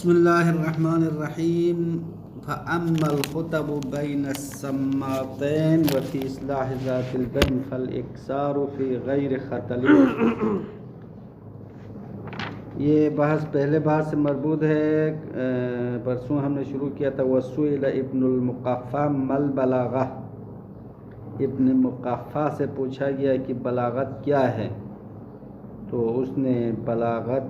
بسم اللہ الرحمن الرحیم فأما الخطب بین السماطین وفی اصلاح ذات البین فالاکثار فی غیر خطل۔ یہ بحث پہلے بحث سے مربوط ہے، پرسوں ہم نے شروع کیا تھا وسئل ابن المقفع ما البلاغہ، ابن مقفع سے پوچھا گیا کہ بلاغت کیا ہے، تو اس نے بلاغت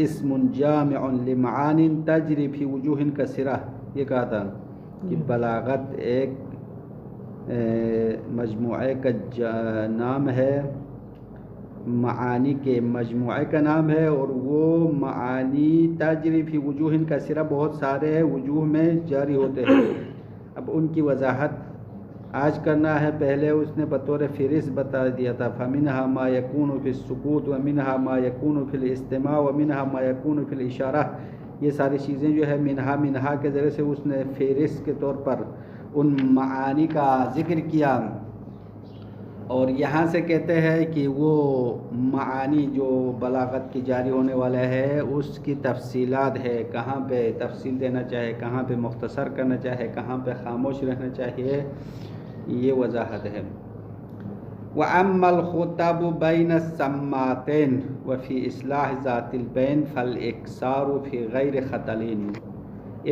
اسم جامع لمعان تجری فی وجوہ کثیرہ، یہ کہا تھا کہ بلاغت ایک مجموعے کا نام ہے، معانی کے مجموعے کا نام ہے، اور وہ معانی تجری فی وجوہ کثیرہ، بہت سارے وجوہ میں جاری ہوتے ہیں۔ اب ان کی وضاحت آج کرنا ہے۔ پہلے اس نے بطور فہرست بتا دیا تھا فَمِنْهَا مَا يَكُونُ فِي السُّكُوتِ وَمِنْهَا مَا يَكُونُ فِي الْإِسْتِمَاعِ وَمِنْهَا مَا يَكُونُ فِي الْإِشَارَةِ، یہ ساری چیزیں جو ہے منہا کے ذریعے سے اس نے فہرست کے طور پر ان معانی کا ذکر کیا، اور یہاں سے کہتے ہیں کہ وہ معانی جو بلاغت کی جاری ہونے والا ہے اس کی تفصیلات ہے، کہاں پہ تفصیل دینا چاہے، کہاں پہ مختصر کرنا چاہے، کہاں پہ خاموش رہنا چاہیے، یہ وضاحت ہے۔ وَأَمَّا الْخُطَبُ بَيْنَ السَّمَّاطَيْنِ وَفِي إِصْلَاحِ ذَاتِ الْبَيْنِ فَالْإِكْثَارُ فِي غَيْرِ خَطَلٍ۔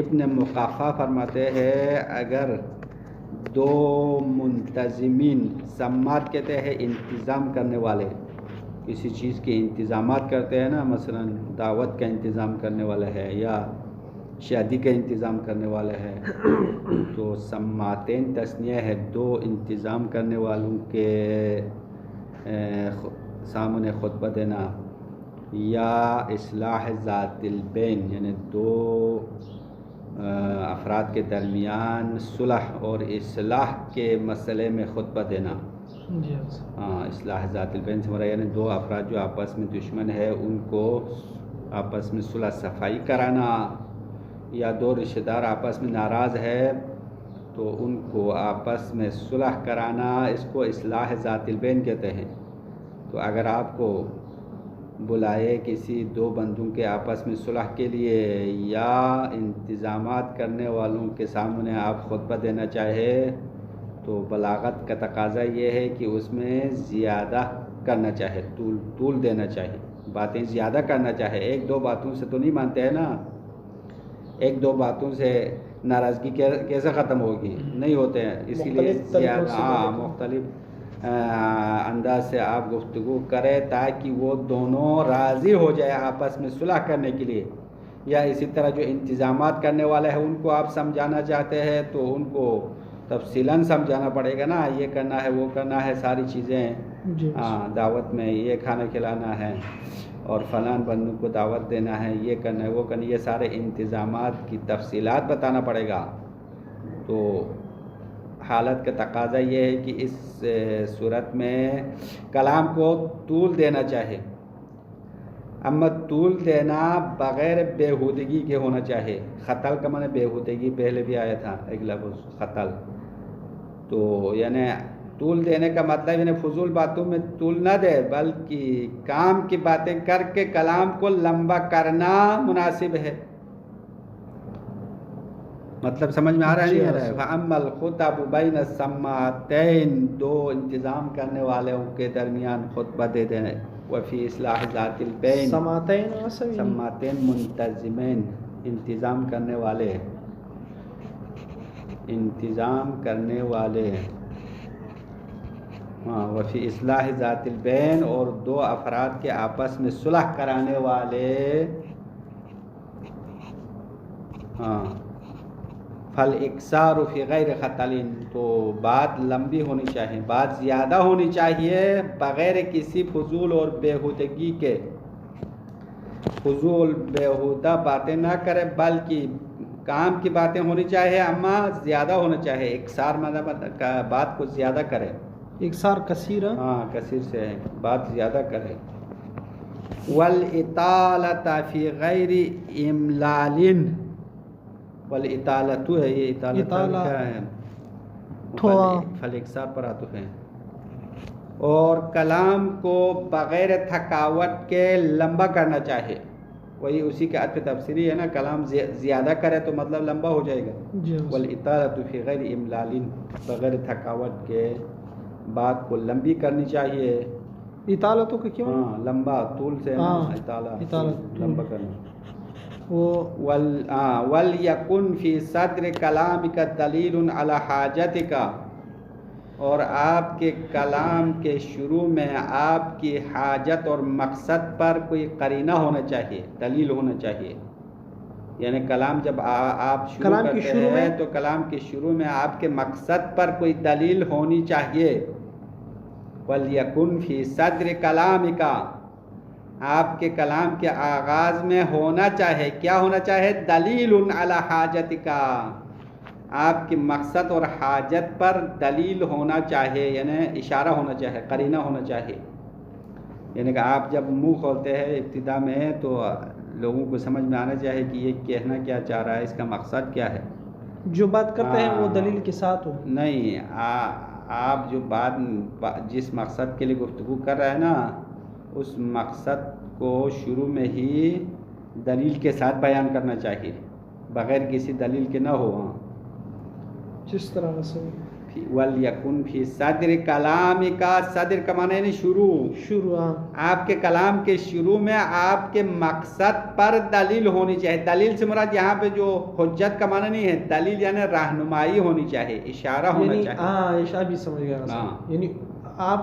ابن مقفع فرماتے ہیں اگر دو منتظمین، سماعت کہتے ہیں انتظام کرنے والے، کسی چیز کے انتظامات کرتے ہیں نا، مثلا دعوت کا انتظام کرنے والا ہے یا شادی کا انتظام کرنے والا ہے، تو سماعتین تثنیہ ہے، دو انتظام کرنے والوں کے سامنے خطبہ دینا، یا اصلاح ذات البین یعنی دو افراد کے درمیان صلح اور اصلاح کے مسئلے میں خطبہ دینا۔ اصلاح ذات البین سے مراد یعنی دو افراد جو آپس میں دشمن ہے ان کو آپس میں صلح صفائی کرانا، یا دو رشتہ دار آپس میں ناراض ہے تو ان کو آپس میں صلح کرانا، اس کو اصلاح ذات البین کہتے ہیں۔ تو اگر آپ کو بلائے کسی دو بندوں کے آپس میں صلح کے لیے، یا انتظامات کرنے والوں کے سامنے آپ خطبہ دینا چاہے، تو بلاغت کا تقاضا یہ ہے کہ اس میں زیادہ کرنا چاہے، طول دینا چاہے، باتیں زیادہ کرنا چاہے۔ ایک دو باتوں سے تو نہیں مانتے ہیں نا، ایک دو باتوں سے ناراضگی کیسے ختم ہوگی، نہیں ہوتے ہیں، اسی لیے زیادہ مختلف انداز سے آپ گفتگو کریں تاکہ وہ دونوں راضی ہو جائے آپس میں صلح کرنے کے لیے۔ یا اسی طرح جو انتظامات کرنے والے ہیں ان کو آپ سمجھانا چاہتے ہیں تو ان کو تفصیلاً سمجھانا پڑے گا نا، یہ کرنا ہے وہ کرنا ہے، ساری چیزیں دعوت میں یہ کھانا کھلانا ہے اور فلاں بندوں کو دعوت دینا ہے، یہ کرنا ہے وہ کرنا ہے، یہ سارے انتظامات کی تفصیلات بتانا پڑے گا۔ تو حالت کا تقاضا یہ ہے کہ اس صورت میں کلام کو طول دینا چاہے، اما طول دینا بغیر بیہودگی کے ہونا چاہے۔ خطل کا معنی بیہودگی، پہلے بھی آیا تھا ایک لفظ خطل، تو یعنی طول دینے کا مطلب یعنی فضول باتوں میں طول نہ دے، بلکہ کام کی باتیں کر کے کلام کو لمبا کرنا مناسب ہے۔ مطلب سمجھ میں آ رہا ہے نہیں آ رہا ہے؟ فَأَمَّا الْخُطَبُ بَيْنَ السَّمَّاطَيْنِ، دو انتظام کرنے والوں کے درمیان خطبہ دے دینے، وفی اصلاح ذات البین، سماعتین منتظمین، انتظام کرنے والے، وفی اصلاح ذات البین، اور دو افراد کے آپس میں صلح کرانے والے، فالاکثار فی غیر خطل، تو بات لمبی ہونی چاہیے، بات زیادہ ہونی چاہیے بغیر کسی فضول اور بیہودگی کے۔ فضول بیہودہ باتیں نہ کرے بلکہ کام کی باتیں ہونی چاہیے، اما زیادہ ہونا چاہیے۔ اکثار مطلب بات کو زیادہ کرے، اکثار کثیر، کثیر سے ہے، بات زیادہ کرے۔ والاطالۃ فی غیر املال، والاطالۃ ہے، یہ اطالت کیا ہے، فالاکثار پر عطف ہے، اور کلام کو بغیر تھکاوٹ کے لمبا کرنا چاہے۔ وہی اسی کے عطف تفسیری ہے نا، کلام زیادہ کرے تو مطلب لمبا ہو جائے گا. والاطالۃ فی غیر املال، بغیر تھکاوٹ کے بات کو لمبی کرنی چاہیے. اطالتوں کا کیوں؟ ہاں لمبا، طول سے اطالت لمبا کرنا. وَلْيَكُنْ فِي صَدْرِ كَلَامِكَ دَلِيلٌ عَلَى حَاجَتِكَ، اور آپ کے کلام کے شروع میں آپ کی حاجت اور مقصد پر کوئی قرینہ ہونا چاہیے، دلیل ہونا چاہیے. یعنی کلام جب آپ شروع کرتے ہیں تو کلام کے شروع میں آپ کے مقصد پر کوئی دلیل ہونی چاہیے. وَلْيَكُنْ فِي صَدْرِ كَلَامِكَ، آپ کے کلام کے آغاز میں ہونا چاہے، کیا ہونا چاہے؟ دلیل علی حاجتک، آپ کے مقصد اور حاجت پر دلیل ہونا چاہے، یعنی اشارہ ہونا چاہے، قرینہ ہونا چاہیے. یعنی کہ آپ جب منہ کھولتے ہیں ابتدا میں تو لوگوں کو سمجھ میں آنا چاہے کہ یہ کہنا کیا چاہ رہا ہے، اس کا مقصد کیا ہے. جو بات کرتے ہیں وہ دلیل کے ساتھ ہو. نہیں، آپ جو جس مقصد کے لیے گفتگو کر رہے ہیں نا، اس مقصد کو شروع میں ہی دلیل کے ساتھ بیان کرنا چاہیے، بغیر کسی دلیل کے نہ ہو. جس طرح سے وَلْيَكُنْ فِي صَدْرِ كَلَامِكَ، صدر کا معنی ہے شروع. آپ کے کلام کے شروع میں آپ کے مقصد پر دلیل ہونی چاہیے. دلیل سے مراد یہاں پہ جو حجت کا معنی نہیں ہے، دلیل یعنی رہنمائی ہونی چاہیے، اشارہ ہونا چاہیے. ہاں اشارہ بھی سمجھ گیا. یعنی آپ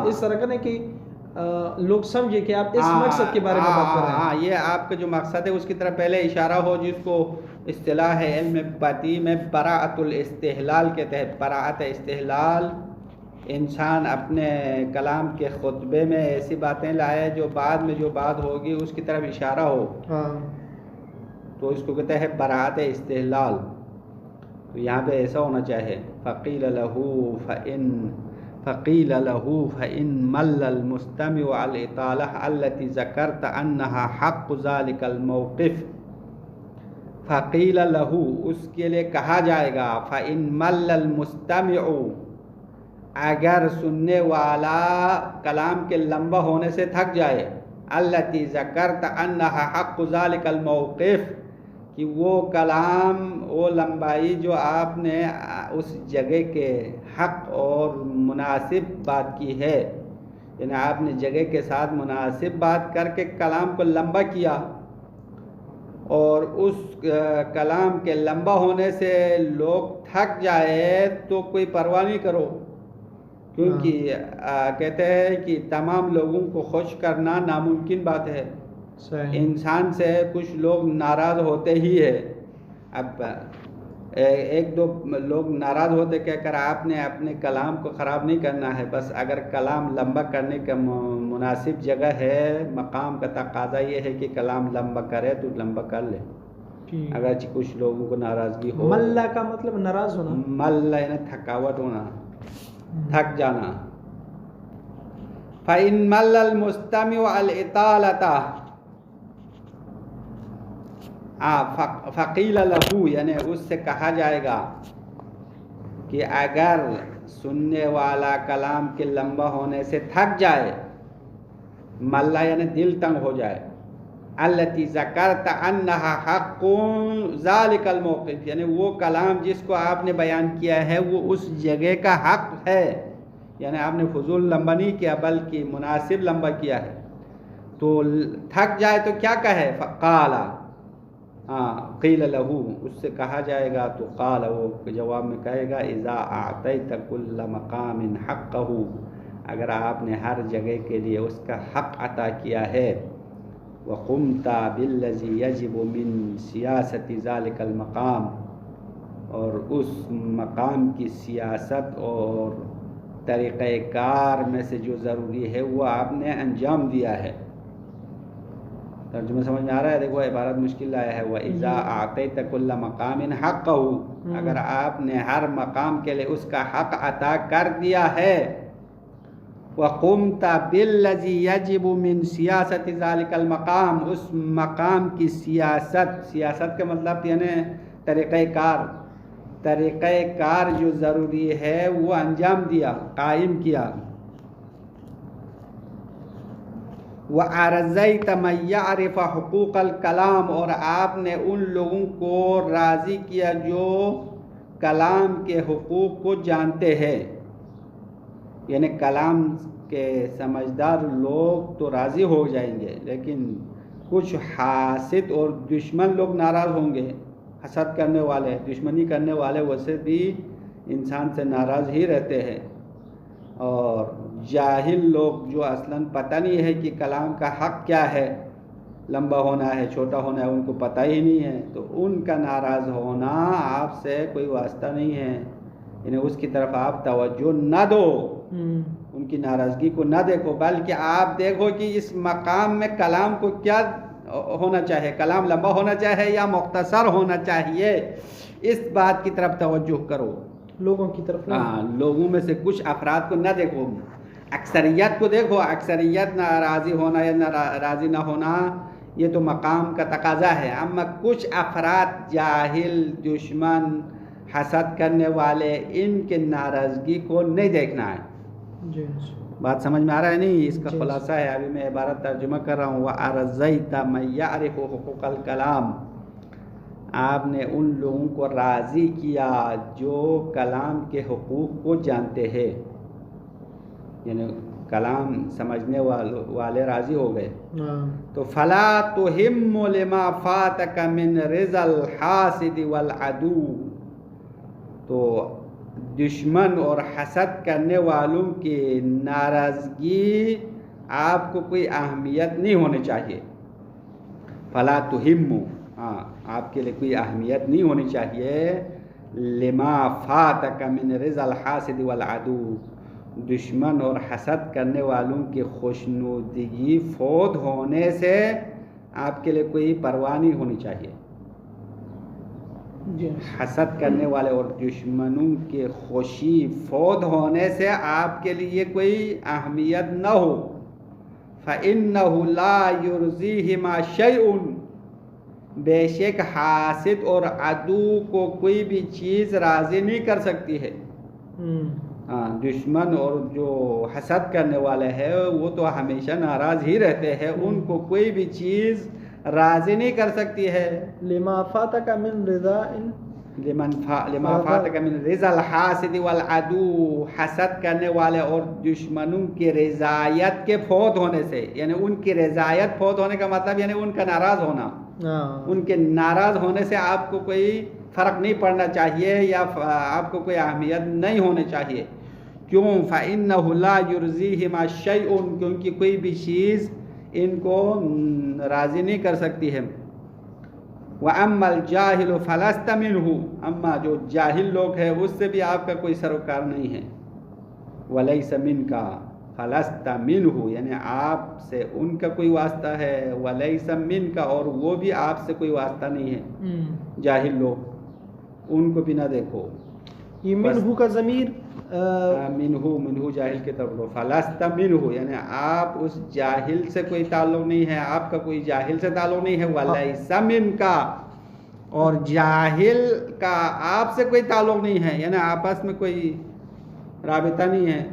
اس طرح کریں کہ لوگ سمجھے کہ آپ اس مقصد کے بارے میں بات کر رہے ہیں. ہاں، یہ آپ کا جو مقصد ہے اس کی طرف پہلے اشارہ ہو، جس کو اصطلاح ہے علم بدیع میں براءۃ الاستحلال کہتے ہیں. براءۃ استحلال، انسان اپنے کلام کے خطبے میں ایسی باتیں لائے جو بعد میں جو بات ہوگی اس کی طرف اشارہ ہو، تو اس کو کہتے ہیں براءۃ استحلال. تو یہاں پہ ایسا ہونا چاہیے. فقیل له فإن مل المستمع على الإطالة التي ذكرت أنها حق ذلك الموقف. فقیل له، اس کے لیے کہا جائے گا، فإن مل المستمع، اگر سننے والا کلام کے لمبا ہونے سے تھک جائے، التي ذكرت أنها حق ذلك الموقف، کہ وہ کلام، وہ لمبائی جو آپ نے اس جگہ کے حق اور مناسب بات کی ہے، یعنی آپ نے جگہ کے ساتھ مناسب بات کر کے کلام کو لمبا کیا، اور اس کلام کے لمبا ہونے سے لوگ تھک جائے تو کوئی پرواہ نہیں کرو، کیونکہ کہتے ہیں کہ تمام لوگوں کو خوش کرنا ناممکن بات ہے. انسان سے کچھ لوگ ناراض ہوتے ہی ہے. اب ایک دو لوگ ناراض ہوتے کہہ کر آپ نے اپنے کلام کو خراب نہیں کرنا ہے. بس اگر کلام لمبا کرنے کا مناسب جگہ ہے، مقام کا تقاضا یہ ہے کہ کلام لمبا کرے تو لمبا کر لے، اگرچہ کچھ لوگوں کو ناراضگی ہو. ملّا کا مطلب ناراض ہونا، ملّا یعنی تھکاوٹ ہونا، تھک جانا. فَإِن مَلَّ الْمُسْتَمِعُ الْإِطَالَةَ، فقیل لہو، یعنی اس سے کہا جائے گا کہ اگر سننے والا کلام کے لمبا ہونے سے تھک جائے، ملا یعنی دل تنگ ہو جائے، التی ذکرت انہا حق ذالک الموقف، یعنی وہ کلام جس کو آپ نے بیان کیا ہے وہ اس جگہ کا حق ہے، یعنی آپ نے فضول لمبا نہیں کیا بلکہ مناسب لمبا کیا ہے. تو تھک جائے تو کیا کہے؟ فقال، قیل لہو، اس سے کہا جائے گا تو قال، وہ جواب میں کہے گا، اذا اعطیت کل مقام حقہ، اگر آپ نے ہر جگہ کے لیے اس کا حق عطا کیا ہے، وقمت بالذی یجب من سیاست ذلک المقام، اور اس مقام کی سیاست اور طریقہ کار میں سے جو ضروری ہے وہ آپ نے انجام دیا ہے. ترجمہ سمجھ میں آ رہا ہے؟ دیکھو عبارت مشکل لایا ہے. وَإِذَا أَعْطَيْتَ كُلَّ مَقَامٍ حَقَّهُ، اگر آپ نے ہر مقام کے لیے اس کا حق عطا کر دیا ہے، وَقُمْتَ بِالَّذِي يَجِبُ مِنْ سِيَاسَةِ ذَلِكَ الْمَقَامِ، اس مقام کی سیاست کا مطلب یعنی طریقہ کار جو ضروری ہے وہ انجام دیا، قائم کیا. وَأَرْضَيْتَ مَن يَعْرِفُ حُقُوقَ الْكَلَامِ، اور آپ نے ان لوگوں کو راضی کیا جو کلام کے حقوق کو جانتے ہیں. یعنی کلام کے سمجھدار لوگ تو راضی ہو جائیں گے، لیکن کچھ حاسد اور دشمن لوگ ناراض ہوں گے. حسد کرنے والے، دشمنی کرنے والے ویسے بھی انسان سے ناراض ہی رہتے ہیں. اور جاہل لوگ جو اصلاً پتہ نہیں ہے کہ کلام کا حق کیا ہے، لمبا ہونا ہے چھوٹا ہونا ہے، ان کو پتہ ہی نہیں ہے، تو ان کا ناراض ہونا آپ سے کوئی واسطہ نہیں ہے. یعنی اس کی طرف آپ توجہ نہ دو، ان کی ناراضگی کو نہ دیکھو، بلکہ آپ دیکھو کہ اس مقام میں کلام کو کیا ہونا چاہیے، کلام لمبا ہونا چاہیے یا مختصر ہونا چاہیے، اس بات کی طرف توجہ کرو. لوگوں کی طرف لوگوں میں سے کچھ افراد کو نہ دیکھو، اکثریت کو دیکھو. اکثریت ناراضی ہونا یا ناراضی نہ ہونا یہ تو مقام کا تقاضا ہے، اما کچھ افراد جاہل، دشمن، حسد کرنے والے، ان کے ناراضگی کو نہیں دیکھنا ہے. جی بات سمجھ میں آ رہا ہے نہیں؟ اس کا خلاصہ ہے، ابھی میں عبارت ترجمہ کر رہا ہوں. وَأَرْضَيْتَ مَن يَعْرِفُ حُقُوقَ الْكَلَامِ، آپ نے ان لوگوں کو راضی کیا جو کلام کے حقوق کو جانتے ہیں. یعنی کلام سمجھنے والے راضی ہو گئے. تو فَلَا تُهِمُّ لِمَا فَاتَكَ مِنْ رِضَى الْحَاسِدِ وَالْعَدُوِّ، تو دشمن اور حسد کرنے والوں کی ناراضگی آپ کو کوئی اہمیت نہیں ہونی چاہیے. فَلَا تُهِمُّ، آپ کے لیے کوئی اہمیت نہیں ہونی چاہیے. لِمَا فَاتَكَ مِنْ رِضَى الْحَاسِدِ وَالْعَدُوِّ، دشمن اور حسد کرنے والوں کی خوشنودگی فوت ہونے سے آپ کے لیے کوئی پرواہ نہیں ہونی چاہیے. حسد کرنے والے اور دشمنوں کی خوشی فوت ہونے سے آپ کے لیے کوئی اہمیت نہ ہو. فَإِنَّهُ لَا يُرْضِيهِمَا شَيْءٌ، بے شک حاسد اور عدو کو کوئی بھی چیز راضی نہیں کر سکتی ہے. دشمن اور جو حسد کرنے والے ہیں وہ تو ہمیشہ ناراض ہی رہتے ہیں، ان کو کوئی بھی چیز راضی نہیں کر سکتی ہے. لما فاتک من رضا لما فاتک من رضا الحاسد والعدو، حسد کرنے والے اور دشمنوں کی رضایت کے فوت ہونے سے. یعنی ان کی رضایت فوت ہونے کا مطلب یعنی ان کا ناراض ہونا. ان کے ناراض ہونے سے آپ کو کوئی فرق نہیں پڑنا چاہیے یا آپ کو کوئی اہمیت نہیں ہونی چاہیے. کیوں؟ فَإِنَّهُ لَا يُرْضِيهِمَا شَيْءٌ، کیونکہ کوئی بھی چیز ان کو راضی نہیں کر سکتی ہے. وَأَمَّا الْجَاهِلُ فَلَسْتَ مِنْهُ، اما جو جاہل لوگ ہیں اس سے بھی آپ کا کوئی سروکار نہیں ہے. وَلَيْسَ مِنْكَ فَلَسْتَ مِنْهُ، یعنی آپ سے ان کا کوئی واسطہ ہے. وَلَيْسَ مِنْكَ، اور وہ بھی آپ سے کوئی واسطہ نہیں ہے. جاہل لوگ ان کو بھی نہ دیکھو. یہ منہو کا ضمیر منہو جاہل کی طرف لو. فلست منہو، یعنی آپ اس جاہل سے کوئی تعلق نہیں ہے، آپ کا کوئی جاہل سے تعلق نہیں ہے. ولیس منکا، اور جاہل کا آپ سے کوئی تعلق نہیں ہے، یعنی آپس میں کوئی رابطہ نہیں ہے.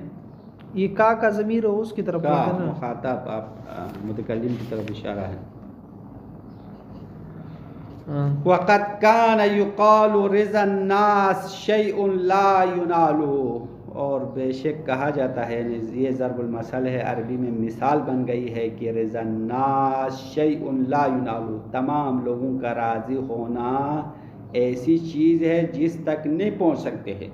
یہ کا ضمیر ہو اس کی طرف مخاطب آپ متکلم کی طرف اشارہ ہے. وَقَدْ كَانَ يُقَالُ رِضَى النَّاسِ شَيْءٌ لَا يُنَالُ، اور بے شک کہا جاتا ہے، یہ ضرب المثل ہے، عربی میں مثال بن گئی ہے کہ رضا الناس شیء لا ینال، تمام لوگوں کا راضی ہونا ایسی چیز ہے جس تک نہیں پہنچ سکتے ہیں.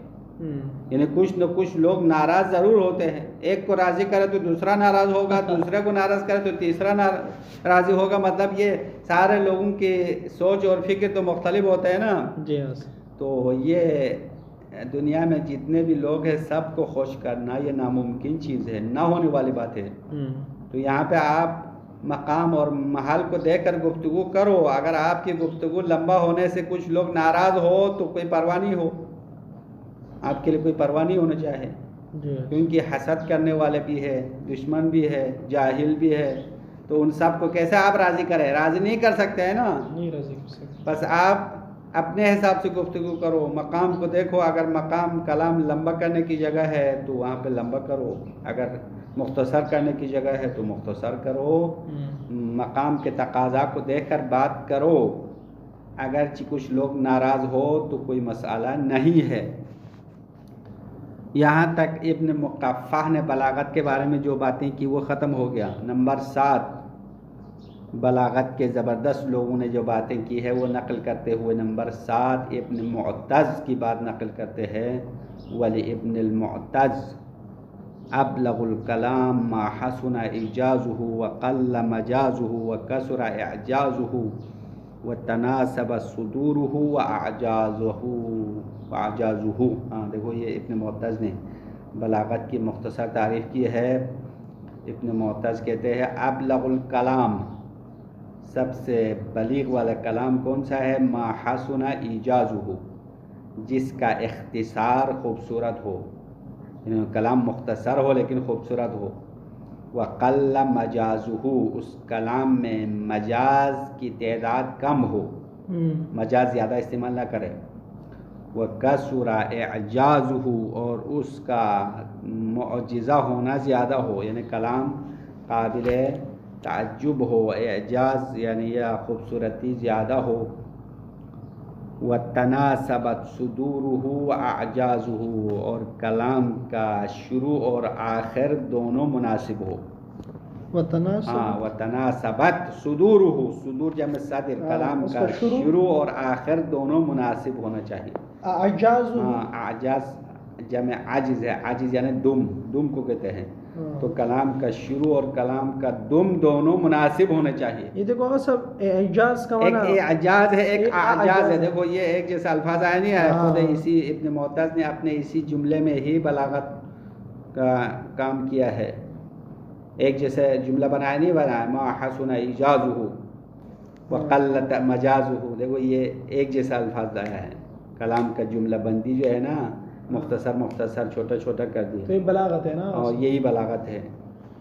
یعنی کچھ نہ کچھ لوگ ناراض ضرور ہوتے ہیں. ایک کو راضی کرے تو دوسرا ناراض ہوگا، دوسرے کو ناراض کرے تو تیسرا راضی ہوگا. مطلب یہ سارے لوگوں کی سوچ اور فکر تو مختلف ہوتے ہیں نا. جی. تو یہ دنیا میں جتنے بھی لوگ ہیں سب کو خوش کرنا یہ ناممکن چیز ہے، نہ ہونے والی بات ہے. تو یہاں پہ آپ مقام اور محل کو دیکھ کر گفتگو کرو. اگر آپ کی گفتگو لمبا ہونے سے کچھ لوگ ناراض ہو تو کوئی پرواہ نہیں ہو، آپ کے لیے کوئی پرواہ نہیں ہونا چاہے. کیونکہ حسد کرنے والے بھی ہے، دشمن بھی ہے، جاہل بھی ہے. تو ان سب کو کیسے آپ راضی کریں؟ راضی نہیں کر سکتے ہیں نا. نہیں راضی کر سکتے. بس آپ اپنے حساب سے گفتگو کرو، مقام کو دیکھو، اگر مقام کلام لمبا کرنے کی جگہ ہے تو وہاں پہ لمبا کرو، اگر مختصر کرنے کی جگہ ہے تو مختصر کرو، مقام کے تقاضا کو دیکھ کر بات کرو، اگرچہ کچھ لوگ ناراض ہو تو کوئی مسئلہ نہیں ہے۔ یہاں تک ابن مقفع نے بلاغت کے بارے میں جو باتیں کی وہ ختم ہو گیا۔ نمبر 7، بلاغت کے زبردست لوگوں نے جو باتیں کی ہے وہ نقل کرتے ہوئے نمبر 7 ابن معتز کی بات نقل کرتے ہیں۔ ولی ابن المعتز ابلغ الکلام ما حسن ایجازہ وقل مجازہ وکثر اعجازہ وتناسب صدورہ واعجازہ۔ دیکھو یہ ابن معتز نے بلاغت کی مختصر تعریف کی ہے۔ ابن معتز کہتے ہیں ابلغ الکلام، سب سے بلیغ والا کلام کون سا ہے؟ ما حسن ایجازہ، جس کا اختصار خوبصورت ہو، یعنی کلام مختصر ہو لیکن خوبصورت ہو۔ وقل مجازہ، اس کلام میں مجاز کی تعداد کم ہو، مجاز زیادہ استعمال نہ کرے۔ وکثر اعجازہ، اور اس کا معجزہ ہونا زیادہ ہو، یعنی کلام قابل تعجب ہو، اعجاز یعنی یا خوبصورتی زیادہ ہو۔ وتناسبت صدورہ واعجازہ، اور کلام کا شروع اور آخر دونوں مناسب ہو۔ وتناسبت صدورہ، صدور جمع صدر، کلام کا شروع اور آخر دونوں مناسب ہونا چاہیے۔ اعجاز جمع عجز ہے، عجز یعنی دم کو کہتے ہیں، تو کلام کا شروع اور کلام کا دم دونوں مناسب ہونے چاہیے۔ یہ دیکھو سب اعجاز کا معنی، ایک اعجاز ہے ایک اعجاز ہے، دیکھو یہ ایک جیسا الفاظ آیا نہیں ہے، خود اسی ابن معتز نے اپنے اسی جملے میں ہی بلاغت کا کام کیا ہے، ایک جیسے جملہ بنایا نہیں بنایا، ما حسن ایجازہ وقلت مجازہ، دیکھو یہ ایک جیسا الفاظ آیا ہے۔ کلام کا جملہ بندی جو ہے نا، مختصر چھوٹا چھوٹا کر دیا، تو یہ بلاغت ہے نا، اور یہی بلاغت ہے۔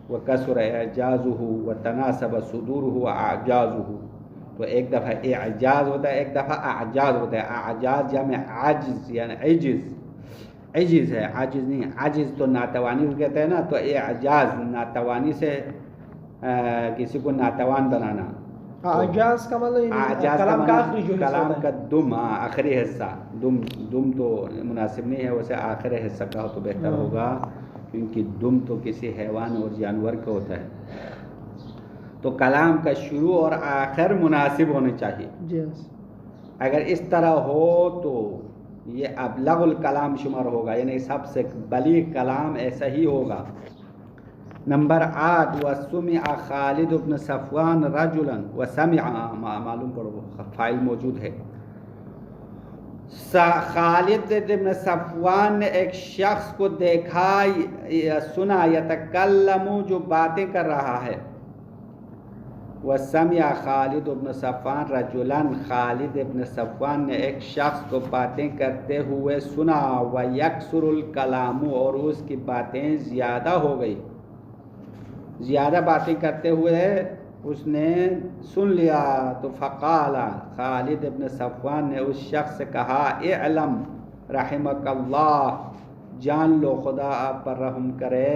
وکثر اعجازہ وتناسب صدورہ واعجازہ، تو ایک دفعہ اعجاز ہوتا ہے ایک دفعہ اعجاز ہوتا ہے۔ اعجاز جمع عجز یعنی عجز ہے، عاجز نہیں، عجز تو ناتوانی کو کہتے ہیں نا، تو اعجاز ناتوانی سے کسی کو ناتوان بنانا۔ اعجاز کا مطلب کلام کا آخری جو حصہ، کلام کا دم، آخری حصہ، دم تو مناسب نہیں ہے، ویسے آخری حصہ کا تو بہتر ہوگا، کیونکہ دم تو کسی حیوان اور جانور کا ہوتا ہے۔ تو کلام کا شروع اور آخر مناسب ہونے چاہیے۔ اگر اس طرح ہو تو یہ ابلغ الکلام شمار ہوگا، یعنی سب سے بلیغ کلام ایسا ہی ہوگا۔ نمبر 8، وسمع خالد بن صفوان رجلا، وسمع معلوم پڑھو فائل موجود ہے۔ خالد بن صفوان نے ایک شخص کو دیکھا یا سنا، یتکلم جو باتیں کر رہا ہے۔ وسمع خالد بن صفوان رجلا، خالد بن صفوان نے ایک شخص کو باتیں کرتے ہوئے سنا، ویکثر الکلام، اور اس کی باتیں زیادہ ہو گئی، زیادہ باتیں کرتے ہوئے اس نے سن لیا، تو فقال، خالد ابن صفوان نے اس شخص سے کہا، اعلم رحمک اللہ، جان لو خدا آپ پر رحم کرے،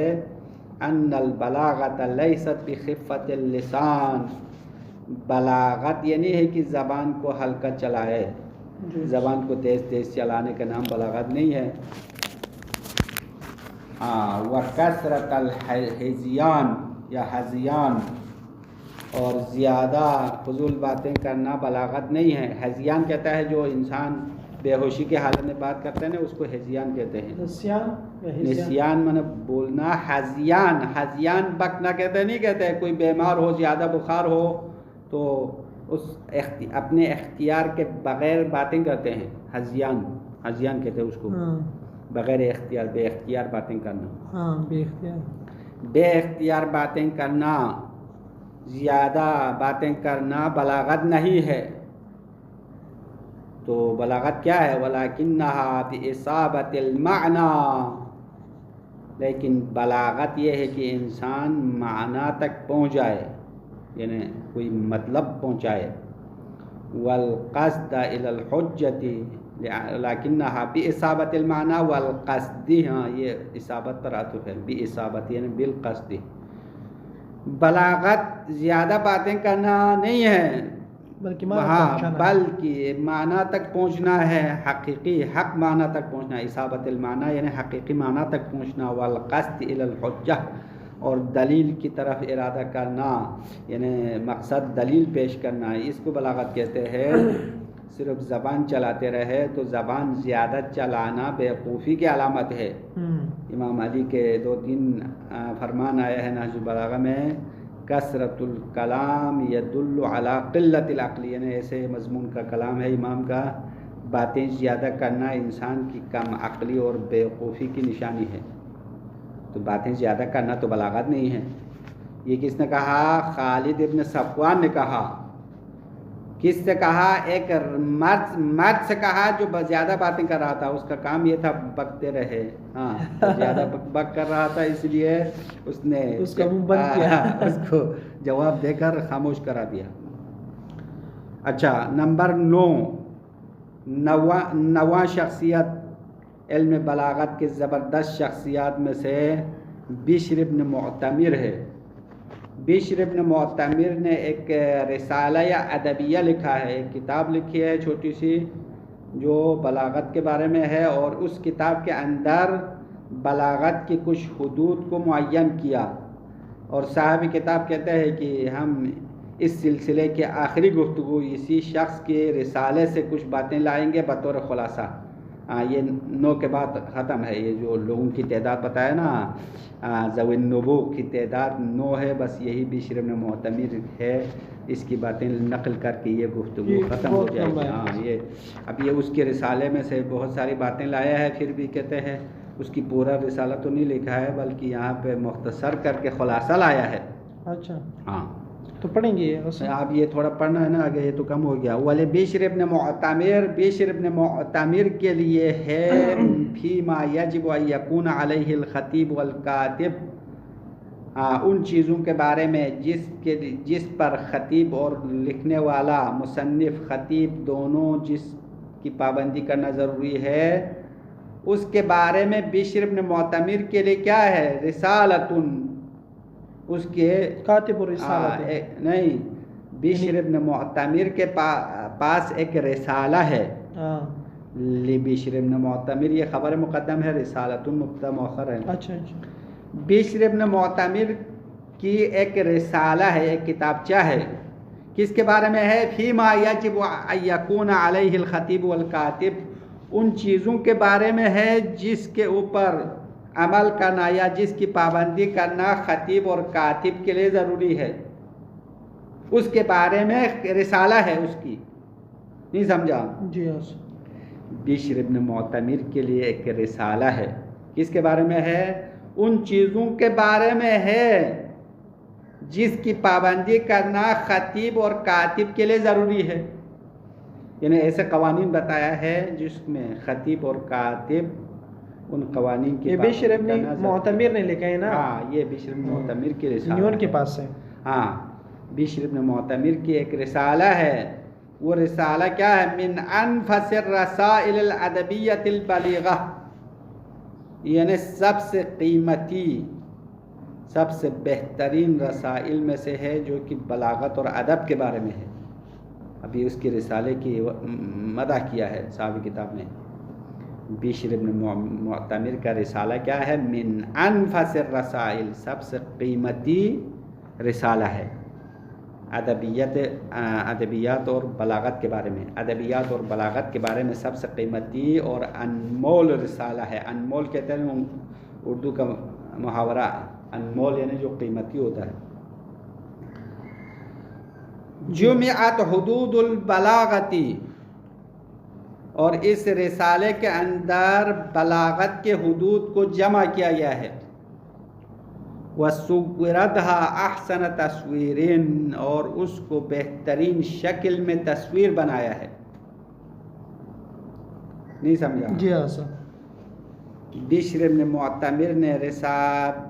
ان البلاغت لیست بخفت اللسان، بلاغت یہ نہیں ہے کہ زبان کو ہلکا چلائے، زبان کو تیز تیز چلانے کا نام بلاغت نہیں ہے۔ وکثرت الحزیان یا حزیان، اور زیادہ فضول باتیں کرنا بلاغت نہیں ہے۔ حزیان کہتا ہے جو انسان بے ہوشی کے حالت میں بات کرتے ہیں نا، اس کو حزیان کہتے ہیں۔ نسیان مانے بولنا، حزیان بکنا کہتے نہیں، کہتے ہیں کوئی بیمار ہو، زیادہ بخار ہو تو اس اپنے اختیار کے بغیر باتیں کرتے ہیں، حزیان کہتے ہیں اس کو، بغیر اختیار، بے اختیار باتیں کرنا، بے اختیار باتیں کرنا، زیادہ باتیں کرنا بلاغت نہیں ہے۔ تو بلاغت کیا ہے؟ وَلَكِنَّهَا بِإِصَابَةِ الْمَعْنَى، لیکن بلاغت یہ ہے کہ انسان معنی تک پہنچ جائے، یعنی کوئی مطلب پہنچائے۔ والقصد الى الحجتی لیکنہا باصابت المعنی والقصد، ہاں یہ اصابت پر عطف ہے، باصابت یعنی بالقصد. بلاغت زیادہ باتیں کرنا نہیں ہے بلکہ معنی تک پہنچنا ہے، حقیقی حق معنی تک پہنچنا، اصابت المعنی یعنی حقیقی معنی تک پہنچنا. والقصد الی الحجہ، اور دلیل کی طرف ارادہ کرنا یعنی مقصد دلیل پیش کرنا، اس کو بلاغت کہتے ہیں. صرف زبان چلاتے رہے تو زبان زیادہ چلانا بیوقوفی کی علامت ہے. امام علی کے 2-3 فرمان آئے ہیں نہج البلاغہ میں، کثرت الکلام یدل علی قلت العقل، یعنی ایسے مضمون کا کلام ہے امام کا، باتیں زیادہ کرنا انسان کی کم عقلی اور بیوقوفی کی نشانی ہے. تو باتیں زیادہ کرنا تو بلاغت نہیں ہے. یہ کس نے کہا؟ خالد ابن صفوان نے کہا. کس سے کہا؟ ایک مرد سے کہا جو زیادہ باتیں کر رہا تھا، اس کا کام یہ تھا بکتے رہے، ہاں زیادہ بک کر رہا تھا، اس لیے اس نے اس کا منہ بند کیا، اس کو جواب دے کر خاموش کرا دیا. اچھا، نمبر 9، نواں شخصیت علم بلاغت کے زبردست شخصیات میں سے بشر ابن معتمر ہے. بشر ابن معتمر نے ایک رسالہ یا ادبیہ لکھا ہے، ایک کتاب لکھی ہے چھوٹی سی جو بلاغت کے بارے میں ہے، اور اس کتاب کے اندر بلاغت کی کچھ حدود کو معین کیا. اور صاحب کتاب کہتے ہیں کہ ہم اس سلسلے کے آخری گفتگو اسی شخص کے رسالے سے کچھ باتیں لائیں گے بطور خلاصہ. یہ 9 کے بعد ختم ہے. یہ جو لوگوں کی تعداد بتایا نا، ذوی النبوہ کی تعداد 9 ہے، بس یہی بشر ابن معتمر ہے. اس کی باتیں نقل کر کے یہ گفتگو ختم ہو جائے گی. ہاں یہ اب یہ اس کے رسالے میں سے بہت ساری باتیں لایا ہے، پھر بھی کہتے ہیں اس کی پورا رسالہ تو نہیں لکھا ہے بلکہ یہاں پہ مختصر کر کے خلاصہ لایا ہے. اچھا ہاں تو پڑھیں گے آپ، یہ تھوڑا پڑھنا ہے نا آگے، یہ تو کم ہو گیا. ولی بشر ابن معتمر، بشر ابن معتمر کے لیے ہے فیما یجب ان یکون علیہ الخطیب والکاتب، ان چیزوں کے بارے میں جس پر خطیب اور لکھنے والا مصنف خطیب دونوں جس کی پابندی کرنا ضروری ہے، اس کے بارے میں بشر ابن معتمر کے لیے کیا ہے؟ رسالتن، اس کے کاتب اور رسالت نہیں، بشر ابن معتمر کے پاس ایک رسالہ ہے. بشر ابن معتمر یہ خبر مقدم ہے، رسالت مبتدا مؤخر ہے. اچھا بشر ابن معتمر کی ایک رسالہ ہے، ایک کتابچہ ہے. کس کے بارے میں ہے؟ فیما یجب ان یکون علیہ الخطیب والکاتب، ان چیزوں کے بارے میں ہے جس کے اوپر عمل کرنا یا جس کی پابندی کرنا خطیب اور کاتب کے لیے ضروری ہے. اس کے بارے میں رسالہ ہے اس کی. نہیں سمجھا؟ جی. بشر ابن معتمر کے لیے ایک رسالہ ہے. کس کے بارے میں ہے؟ ان چیزوں کے بارے میں ہے جس کی پابندی کرنا خطیب اور کاتب کے لیے ضروری ہے. یعنی ایسے قوانین بتایا ہے جس میں خطیب اور کاتب ان قوانین کی بشر ابن معتمر نے لکھا ہے نا. ہاں یہ بشر ابن معتمر کی رسالہ ان کے پاس ہے. ہاں بشر ابن معتمر کی ایک رسالہ ہے. وہ رسالہ کیا ہے؟ من انفس الرسائل الادبیۃ البلیغہ، یعنی سب سے قیمتی، سب سے بہترین رسائل میں سے ہے جو کہ بلاغت اور ادب کے بارے میں ہے. ابھی اس کے رسالے کی مدح کیا ہے صاحب کتاب نے. بشر ابن معتمر کا رسالہ کیا ہے؟ من انفس الرسائل، سب سے قیمتی رسالہ ہے. ادبیات اور بلاغت کے بارے میں، ادبیات اور بلاغت کے بارے میں سب سے قیمتی اور انمول رسالہ ہے. انمول کہتے ہیں اردو کا محاورہ، انمول یعنی جو قیمتی ہوتا ہے. جمعت حدود البلاغتی، اور اس رسالے کے اندر بلاغت کے حدود کو جمع کیا گیا ہے. وَصُوِّرَتْهَا أَحْسَنَ تَصْوِيرٍ، اور اس کو بہترین شکل میں تصویر بنایا ہے. نہیں سمجھا؟ جی ہاں سر. بشر بن معتمر نے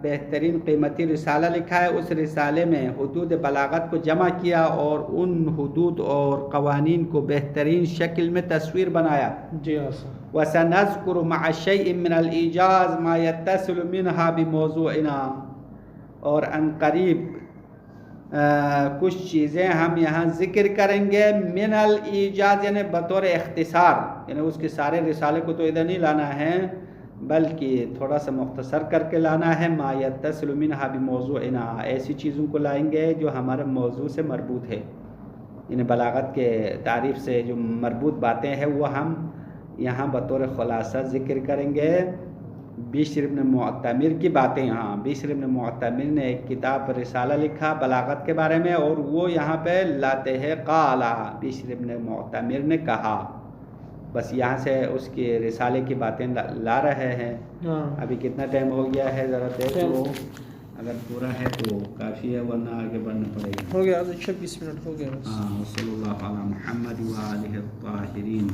بہترین قیمتی رسالہ لکھا ہے. اس رسالے میں حدود بلاغت کو جمع کیا اور ان حدود اور قوانین کو بہترین شکل میں تصویر بنایا. جی ہاں سر. وَسَنَذْكُرُ مَعَ شَيْءٍ مِّنَ الْإِيجَازِ مَا يَتَّصِلُ مِنْهَا بِمَوْضُوعِنَا. اور ان قریب کچھ چیزیں ہم یہاں ذکر کریں گے. من الایجاز یعنی بطور اختصار، یعنی اس کے سارے رسالے کو تو ادھر نہیں لانا ہے بلکہ تھوڑا سا مختصر کر کے لانا ہے. ما یتصل منها بموضوعنا، ایسی چیزوں کو لائیں گے جو ہمارے موضوع سے مربوط ہے، یعنی بلاغت کے تعریف سے جو مربوط باتیں ہیں وہ ہم یہاں بطور خلاصہ ذکر کریں گے. بشر بن معتمر کی باتیں. ہاں، بشر بن معتمر نے ایک کتاب رسالہ لکھا بلاغت کے بارے میں، اور وہ یہاں پہ لاتے ہیں قال بشر بن معتمر نے کہا. بس یہاں سے اس کے رسالے کی باتیں لا رہے ہیں. ابھی کتنا ٹائم ہو گیا ہے ذرا دیکھ لو، اگر پورا ہے تو کافی ہے ورنہ آگے بڑھنا پڑے گا. ہو گیا 26 منٹ ہو گیا. ہاں. صلی اللہ علی محمد و آلہ الطاہرین.